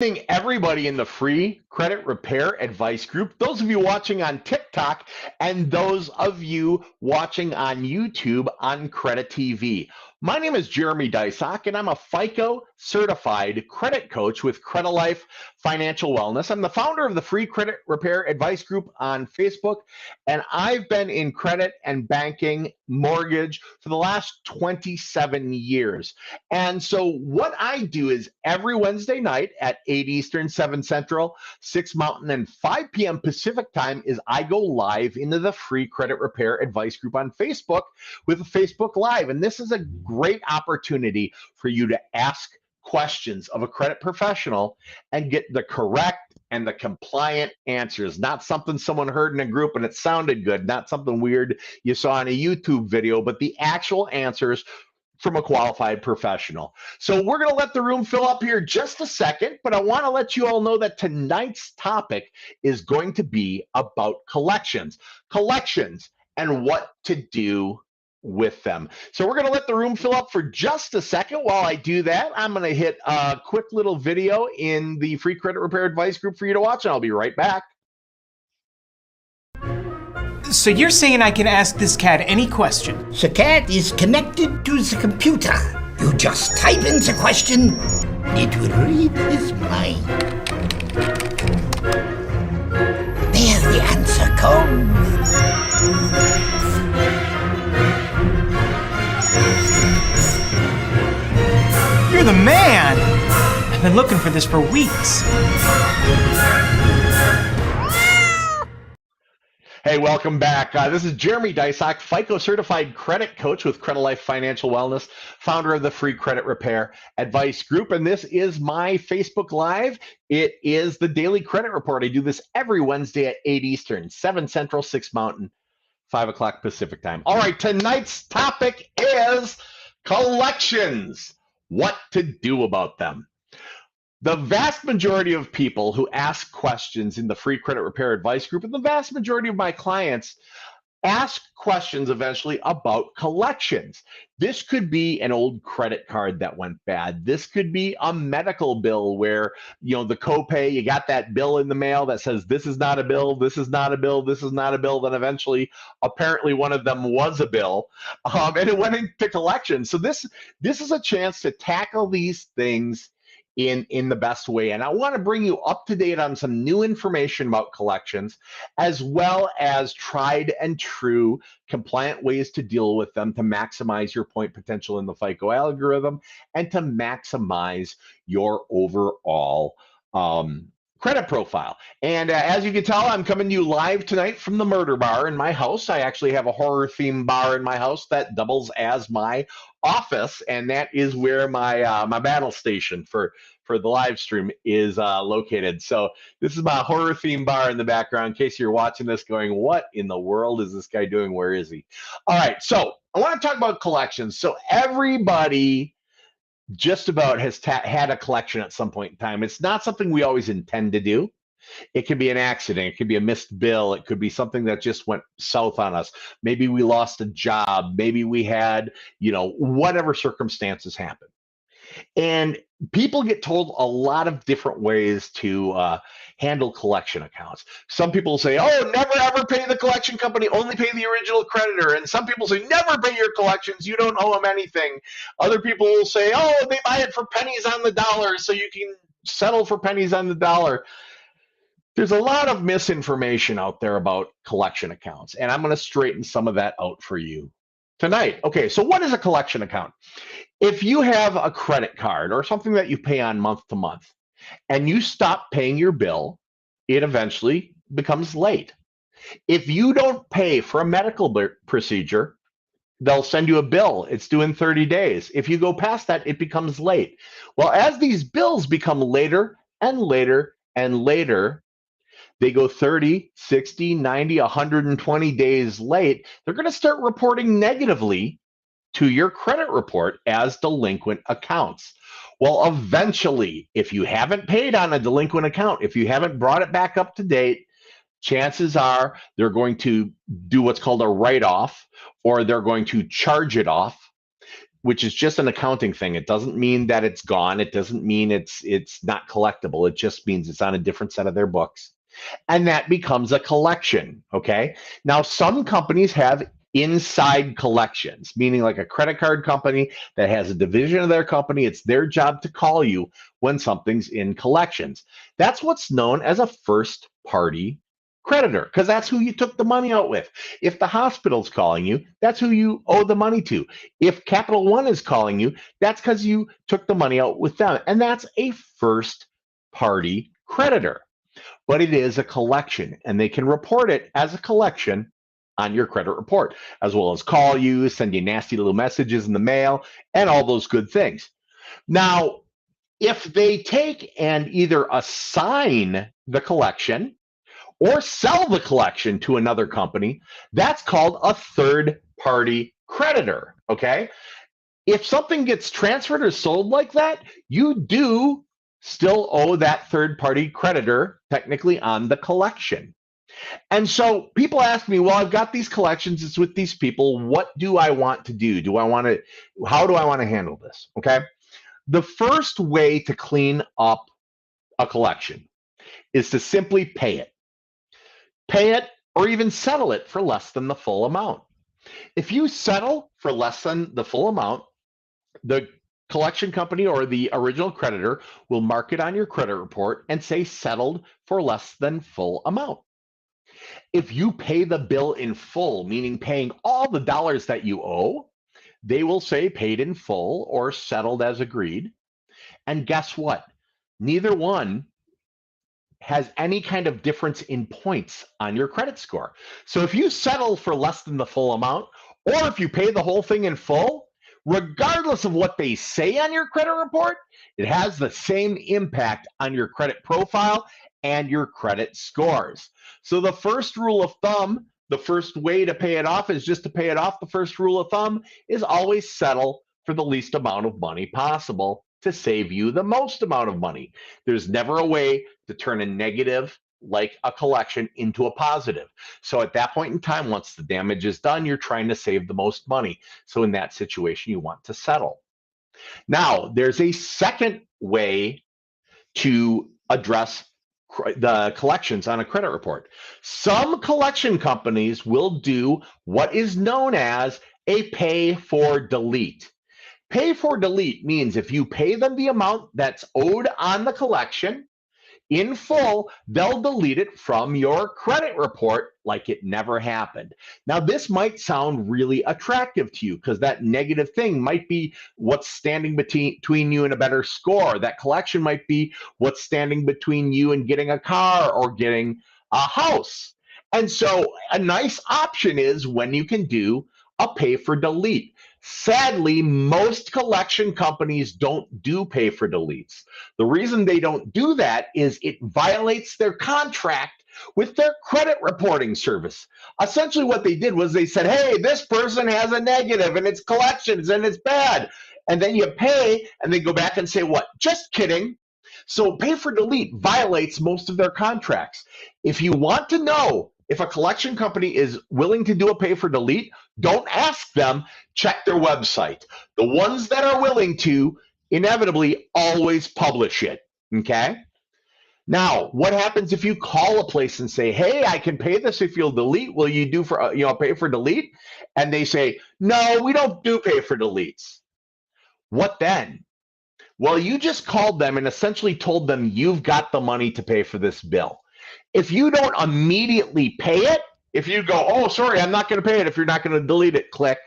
Everybody in the free credit repair advice group, those of you watching on TikTok and those of you watching on YouTube on Credit TV. My name is Jeremy Deysach, and I'm a FICO certified credit coach with Credilife Financial Wellness. I'm the founder of the free credit repair advice group on Facebook, and I've been in credit and banking, mortgage for the last 27 years. And so what I do is every Wednesday night at 8 Eastern, 7 Central, 6 Mountain, and 5 p.m. Pacific time is I go live into the free credit repair advice group on Facebook with Facebook Live. And this is a great opportunity for you to ask questions of a credit professional and get the correct and the compliant answers, not something someone heard in a group and it sounded good, not something weird you saw in a YouTube video, but the actual answers from a qualified professional. So we're going to let the room fill up here just a second, but I want to let you all know that tonight's topic is going to be about collections and what to do with them. So we're going to let the room fill up for just a second. While I do that, I'm going to hit a quick little video in the free credit repair advice group for you to watch, and I'll be right back. So you're saying I can ask this cat any question? The cat is connected to the computer. You just type in the question, it will read his mind. There the answer comes. You're the man! I've been looking for this for weeks. Hey, welcome back. This is Jeremy Deysach, FICO certified credit coach with Credilife Financial Wellness, founder of the free credit repair advice group. And this is my Facebook Live. It is the daily credit report. I do this every Wednesday at 8 Eastern, 7 Central, 6 Mountain, 5 o'clock Pacific time. All right, tonight's topic is collections. What to do about them. The vast majority of people who ask questions in the free credit repair advice group, and the vast majority of my clients ask questions eventually about collections. This could be an old credit card that went bad. This could be a medical bill where, the copay, you got that bill in the mail that says, this is not a bill, this is not a bill, this is not a bill. Then eventually, apparently one of them was a bill, and it went into collection. So this is a chance to tackle these things in the best way. And I want to bring you up to date on some new information about collections, as well as tried and true compliant ways to deal with them to maximize your point potential in the FICO algorithm and to maximize your overall credit profile. And as you can tell, I'm coming to you live tonight from the murder bar in my house. I actually have a horror themed bar in my house that doubles as my office, and that is where my my battle station for the live stream is located. So this is my horror themed bar in the background in case you're watching this going, what in the world is this guy doing? Where is he? All right, so I want to talk about collections. So everybody just about has had a collection at some point in time. It's not something we always intend to do. It could be an accident. It could be a missed bill. It could be something that just went south on us. Maybe we lost a job. Maybe we had, whatever circumstances happen. And people get told a lot of different ways to handle collection accounts. Some people say, oh, never ever pay the collection company, only pay the original creditor. And some people say, never pay your collections, you don't owe them anything. Other people will say, oh, they buy it for pennies on the dollar, so you can settle for pennies on the dollar. There's a lot of misinformation out there about collection accounts, and I'm going to straighten some of that out for you tonight. Okay, so what is a collection account? If you have a credit card or something that you pay on month to month and you stop paying your bill, it eventually becomes late. If you don't pay for a medical procedure, they'll send you a bill. It's due in 30 days. If you go past that, it becomes late. Well, as these bills become later and later and later, they go 30, 60, 90, 120 days late, they're going to start reporting negatively to your credit report as delinquent accounts. Well, eventually, if you haven't paid on a delinquent account, if you haven't brought it back up to date, chances are they're going to do what's called a write-off, or they're going to charge it off, which is just an accounting thing. It doesn't mean that it's gone. It doesn't mean it's not collectible. It just means it's on a different set of their books. And that becomes a collection, okay? Now, some companies have inside collections, meaning like a credit card company that has a division of their company. It's their job to call you when something's in collections. That's what's known as a first party creditor, because that's who you took the money out with. If the hospital's calling you, that's who you owe the money to. If Capital One is calling you, that's because you took the money out with them. And that's a first party creditor. But it is a collection, and they can report it as a collection on your credit report, as well as call you, send you nasty little messages in the mail, and all those good things. Now, if they take and either assign the collection or sell the collection to another company, that's called a third party creditor, okay? If something gets transferred or sold like that, you do still owe that third party creditor technically on the collection. And so people ask me, well, I've got these collections, it's with these people. What do I want to do? How do I want to handle this? Okay. The first way to clean up a collection is to simply pay it. Pay it or even settle it for less than the full amount. If you settle for less than the full amount, the collection company or the original creditor will mark it on your credit report and say settled for less than full amount. If you pay the bill in full, meaning paying all the dollars that you owe, they will say paid in full or settled as agreed. And guess what? Neither one has any kind of difference in points on your credit score. So if you settle for less than the full amount, or if you pay the whole thing in full, regardless of what they say on your credit report, it has the same impact on your credit profile and your credit scores. So the first rule of thumb, the first way to pay it off is just to pay it off. The first rule of thumb is always settle for the least amount of money possible to save you the most amount of money. There's never a way to turn a negative like a collection into a positive. So at that point in time, once the damage is done, you're trying to save the most money. So in that situation, you want to settle. Now, there's a second way to address the collections on a credit report. Some collection companies will do what is known as a pay for delete. Pay for delete means if you pay them the amount that's owed on the collection in full, they'll delete it from your credit report like it never happened. Now, this might sound really attractive to you because that negative thing might be what's standing between you and a better score. That collection might be what's standing between you and getting a car or getting a house. And so a nice option is when you can do a pay for delete. Sadly, most collection companies don't do pay for deletes. The reason they don't do that is it violates their contract with their credit reporting service. Essentially, what they did was they said, hey, this person has a negative and it's collections and it's bad. And then you pay and they go back and say, what? Just kidding. So pay for delete violates most of their contracts. If you want to know if a collection company is willing to do a pay for delete, don't ask them, check their website. The ones that are willing to inevitably always publish it, okay? Now, what happens if you call a place and say, hey, I can pay this if you'll delete, will you do for, pay for delete? And they say, no, we don't do pay for deletes. What then? Well, you just called them and essentially told them you've got the money to pay for this bill. If you don't immediately pay it, if you go, oh, sorry, I'm not going to pay it if you're not going to delete it, click.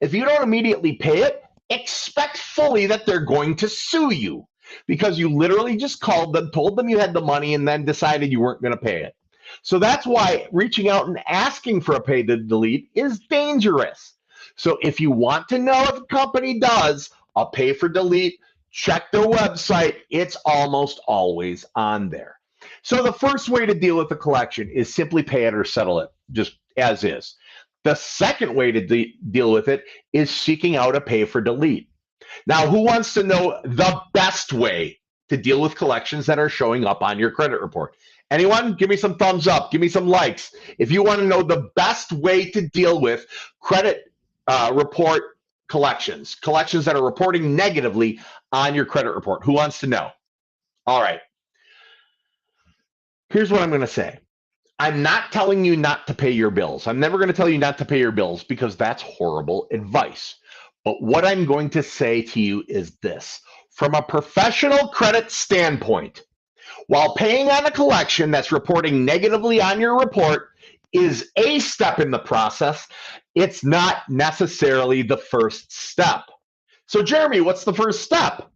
If you don't immediately pay it, expect fully that they're going to sue you because you literally just called them, told them you had the money, and then decided you weren't going to pay it. So that's why reaching out and asking for a pay to delete is dangerous. So if you want to know if a company does a pay for delete, check their website. It's almost always on there. So the first way to deal with the collection is simply pay it or settle it, just as is. The second way to deal with it is seeking out a pay for delete. Now, who wants to know the best way to deal with collections that are showing up on your credit report? Anyone? Give me some thumbs up. Give me some likes. If you want to know the best way to deal with credit report collections that are reporting negatively on your credit report? Who wants to know? All right. Here's what I'm going to say. I'm not telling you not to pay your bills. I'm never going to tell you not to pay your bills because that's horrible advice. But what I'm going to say to you is this. From a professional credit standpoint, while paying on a collection that's reporting negatively on your report is a step in the process, it's not necessarily the first step. So, Jeremy, what's the first step?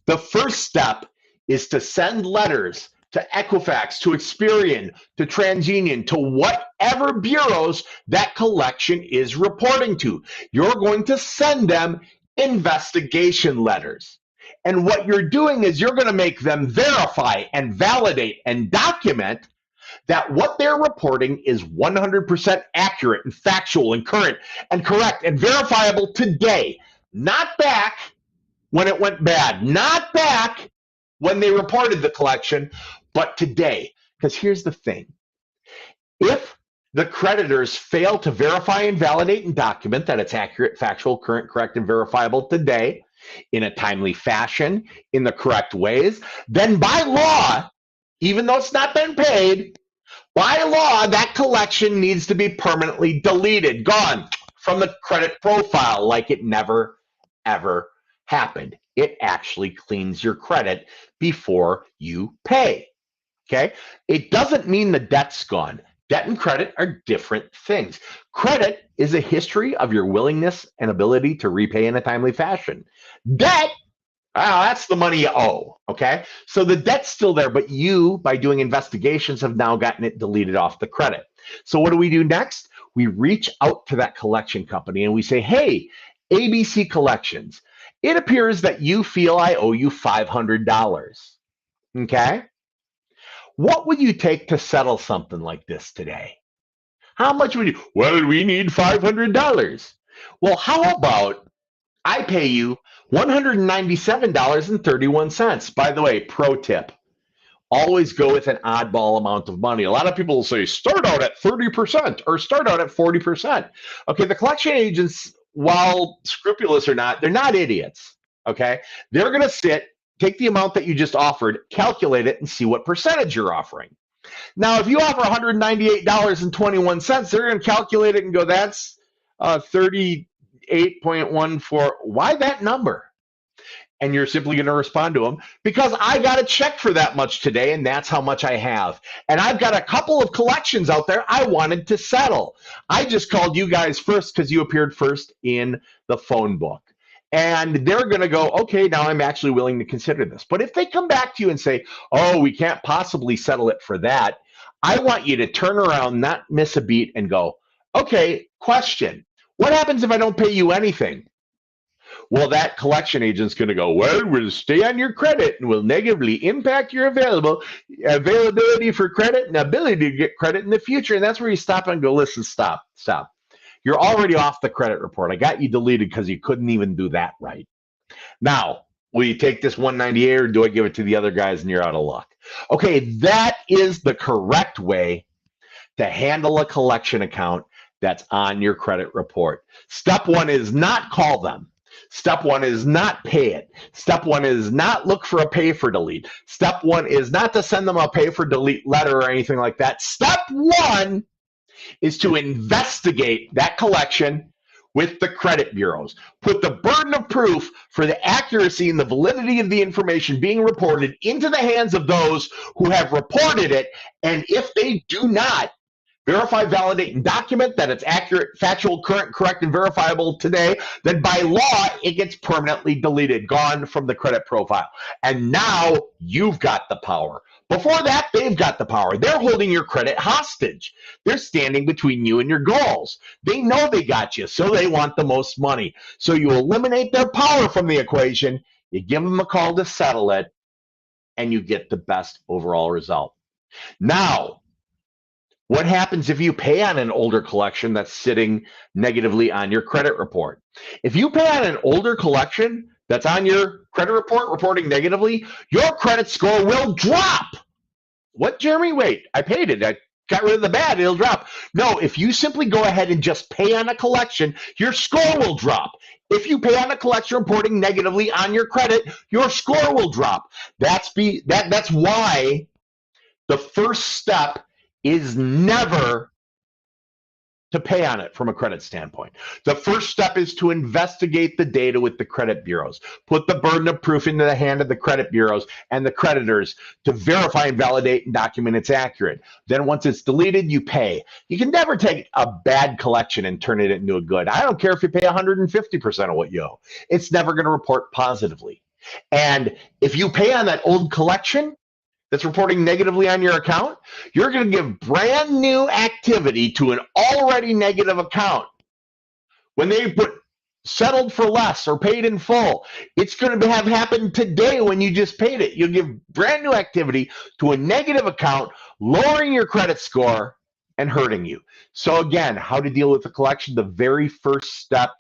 The first step is to send letters to Equifax, to Experian, to TransUnion, to whatever bureaus that collection is reporting to. You're going to send them investigation letters. And what you're doing is you're going to make them verify and validate and document that what they're reporting is 100% accurate and factual and current and correct and verifiable today, not back when it went bad, not back when they reported the collection, but today. Because here's the thing. If the creditors fail to verify and validate and document that it's accurate, factual, current, correct, and verifiable today in a timely fashion, in the correct ways, then by law, even though it's not been paid, by law, that collection needs to be permanently deleted, gone from the credit profile like it never, ever happened. It actually cleans your credit before you pay. Okay? It doesn't mean the debt's gone. Debt and credit are different things. Credit is a history of your willingness and ability to repay in a timely fashion. Debt, that's the money you owe. Okay? So the debt's still there, but you, by doing investigations, have now gotten it deleted off the credit. So what do we do next? We reach out to that collection company and we say, hey, ABC Collections, it appears that you feel I owe you $500. Okay? What would you take to settle something like this today? How much would you? Well, we need $500. Well, how about I pay you $197.31? By the way, pro tip. Always go with an oddball amount of money. A lot of people will say, start out at 30% or start out at 40%. Okay, the collection agents, while scrupulous or not, they're not idiots. Okay, they're going to take the amount that you just offered, calculate it, and see what percentage you're offering. Now, if you offer $198.21, they're going to calculate it and go, that's 38.14. Why that number? And you're simply going to respond to them, because I got a check for that much today, and that's how much I have. And I've got a couple of collections out there I wanted to settle. I just called you guys first because you appeared first in the phone book. And they're going to go, okay, now I'm actually willing to consider this. But if they come back to you and say, oh, we can't possibly settle it for that, I want you to turn around, not miss a beat, and go, okay, question. What happens if I don't pay you anything? Well, that collection agent's going to go, well, we'll stay on your credit and will negatively impact your availability for credit and ability to get credit in the future. And that's where you stop and go, listen, stop. You're already off the credit report. I got you deleted because you couldn't even do that right. Now, will you take this 198 or do I give it to the other guys and you're out of luck? Okay, that is the correct way to handle a collection account that's on your credit report. Step one is not call them. Step one is not pay it. Step one is not look for a pay for delete. Step one is not to send them a pay for delete letter or anything like that. Step one is to investigate that collection with the credit bureaus. Put the burden of proof for the accuracy and the validity of the information being reported into the hands of those who have reported it. And if they do not verify, validate, and document that it's accurate, factual, current, correct, and verifiable today, then by law, it gets permanently deleted, gone from the credit profile. And now you've got the power. Before that, they've got the power. They're holding your credit hostage. They're standing between you and your goals. They know they got you, so they want the most money. So you eliminate their power from the equation, you give them a call to settle it, and you get the best overall result. Now, what happens if you pay on an older collection that's sitting negatively on your credit report? If you pay on an older collection that's on your credit report reporting negatively, your credit score will drop. What, Jeremy? Wait, I paid it. got rid of the bad, it'll drop. No, if you simply go ahead and just pay on a collection, your score will drop. If you pay on a collection reporting negatively on your credit, your score will drop. That's why the first step is never to pay on it from a credit standpoint. The first step is to investigate the data with the credit bureaus. Put the burden of proof into the hand of the credit bureaus and the creditors to verify and validate and document it's accurate. Then once it's deleted, you pay. You can never take a bad collection and turn it into a good. I don't care if you pay 150% of what you owe. It's never going to report positively. And if you pay on that old collection that's reporting negatively on your account, you're going to give brand new activity to an already negative account. When they put settled for less or paid in full, it's going to have happened today when you just paid it. You'll give brand new activity to a negative account, lowering your credit score and hurting you. So again, how to deal with the collection? The very first step,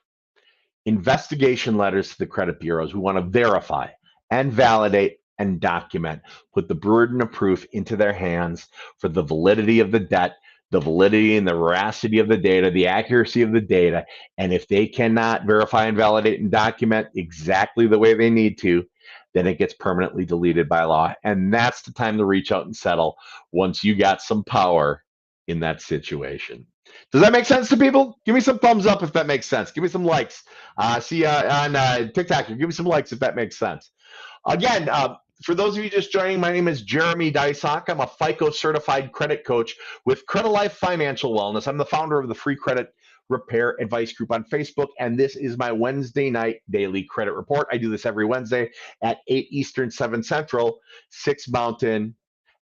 investigation letters to the credit bureaus. We want to verify and validate and document, put the burden of proof into their hands for the validity of the debt, the validity and the veracity of the data, the accuracy of the data. And if they cannot verify and validate and document exactly the way they need to, then it gets permanently deleted by law. And that's the time to reach out and settle once you got some power in that situation. Does that make sense to people? Give me some thumbs up if that makes sense. Give me some likes. See on TikTok, give me some likes if that makes sense. Again, for those of you just joining, my name is Jeremy Deysach. I'm a FICO certified credit coach with Credilife Financial Wellness. I'm the founder of the Free Credit Repair Advice Group on Facebook, and this is my Wednesday night daily credit report. I do this every Wednesday at 8 Eastern, 7 Central, 6 Mountain,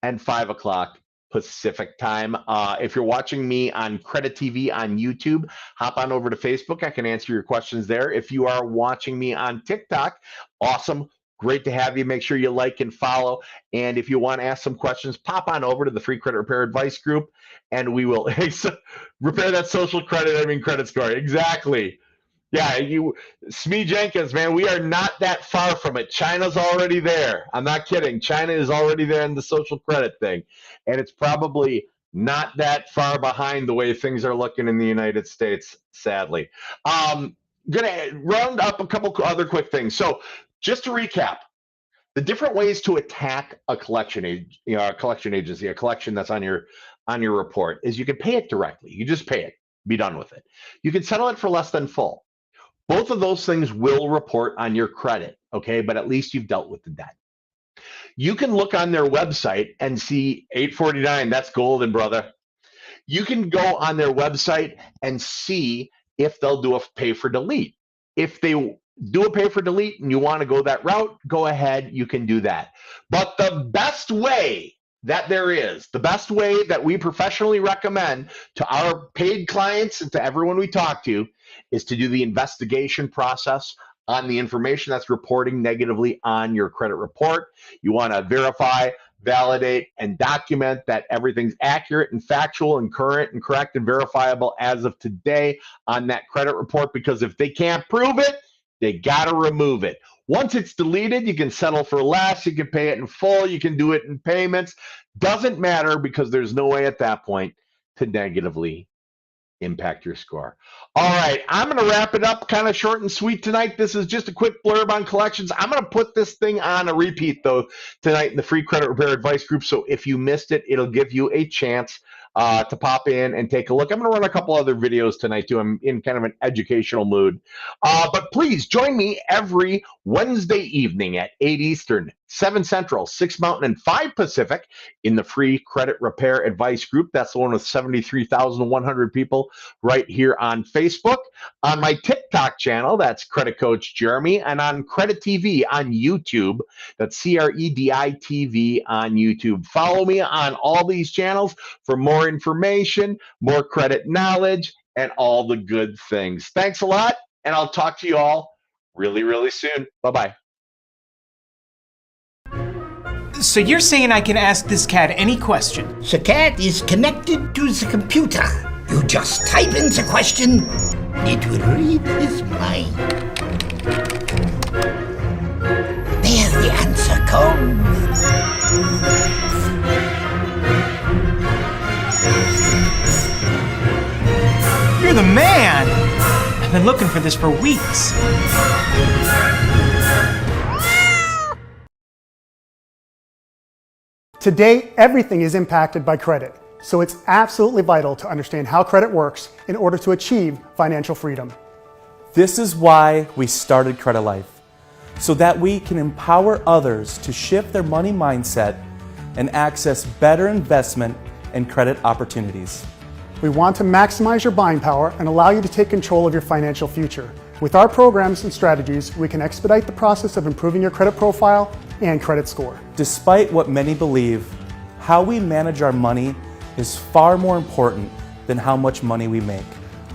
and 5 o'clock Pacific time. If you're watching me on Credit TV on YouTube, hop on over to Facebook. I can answer your questions there. If you are watching me on TikTok, awesome. Great to have you. Make sure you like and follow. And if you want to ask some questions, pop on over to the Free Credit Repair Advice Group, and we will repair that social credit score. Exactly. Yeah, Smee Jenkins, man, we are not that far from it. China's already there. I'm not kidding. China is already there in the social credit thing. And it's probably not that far behind the way things are looking in the United States, sadly. Gonna round up a couple other quick things. So just to recap, the different ways to attack a collection agency, a collection that's on your report is you can pay it directly. You just pay it, be done with it. You can settle it for less than full. Both of those things will report on your credit, okay? But at least you've dealt with the debt. You can look on their website and see 849, that's golden, brother. You can go on their website and see if they'll do a pay for delete. If they do a pay for delete and you want to go that route, go ahead, you can do that. But the best way that there is, the best way that we professionally recommend to our paid clients and to everyone we talk to is to do the investigation process on the information that's reporting negatively on your credit report. You want to verify, validate, and document that everything's accurate and factual and current and correct and verifiable as of today on that credit report, because if they can't prove it, they got to remove it. Once it's deleted, you can settle for less, you can pay it in full, you can do it in payments. Doesn't matter, because there's no way at that point to negatively impact your score. All right, I'm going to wrap it up kind of short and sweet tonight. This is just a quick blurb on collections. I'm going to put this thing on a repeat, though, tonight in the Free Credit Repair Advice Group. So if you missed it, it'll give you a chance to pop in and take a look. I'm going to run a couple other videos tonight, too. I'm in kind of an educational mood. But please join me every Wednesday evening at 8 Eastern, 7 Central, 6 Mountain, and 5 Pacific in the Free Credit Repair Advice Group. That's the one with 73,100 people right here on Facebook. On my TikTok channel, that's Credit Coach Jeremy, and on Credit TV on YouTube, that's CREDI TV on YouTube. Follow me on all these channels for more information, more credit knowledge, and all the good things. Thanks a lot, and I'll talk to you all really, really soon. Bye-bye. So you're saying I can ask this cat any question? The cat is connected to the computer. You just type in the question, it will read his mind. There the answer comes. been looking for this for weeks. Today, everything is impacted by credit, so it's absolutely vital to understand how credit works in order to achieve financial freedom. This is why we started Credilife, so that we can empower others to shift their money mindset and access better investment and credit opportunities. We want to maximize your buying power and allow you to take control of your financial future. With our programs and strategies, we can expedite the process of improving your credit profile and credit score. Despite what many believe, how we manage our money is far more important than how much money we make.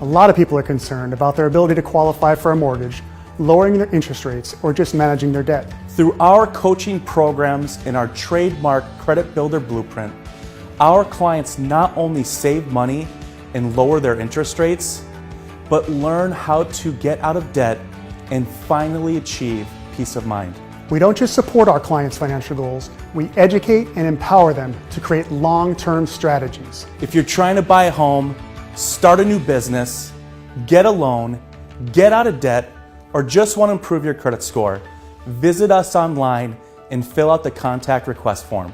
A lot of people are concerned about their ability to qualify for a mortgage, lowering their interest rates, or just managing their debt. Through our coaching programs and our trademark Credit Builder Blueprint, our clients not only save money and lower their interest rates, but learn how to get out of debt and finally achieve peace of mind. We don't just support our clients' financial goals, we educate and empower them to create long-term strategies. If you're trying to buy a home, start a new business, get a loan, get out of debt, or just want to improve your credit score, visit us online and fill out the contact request form.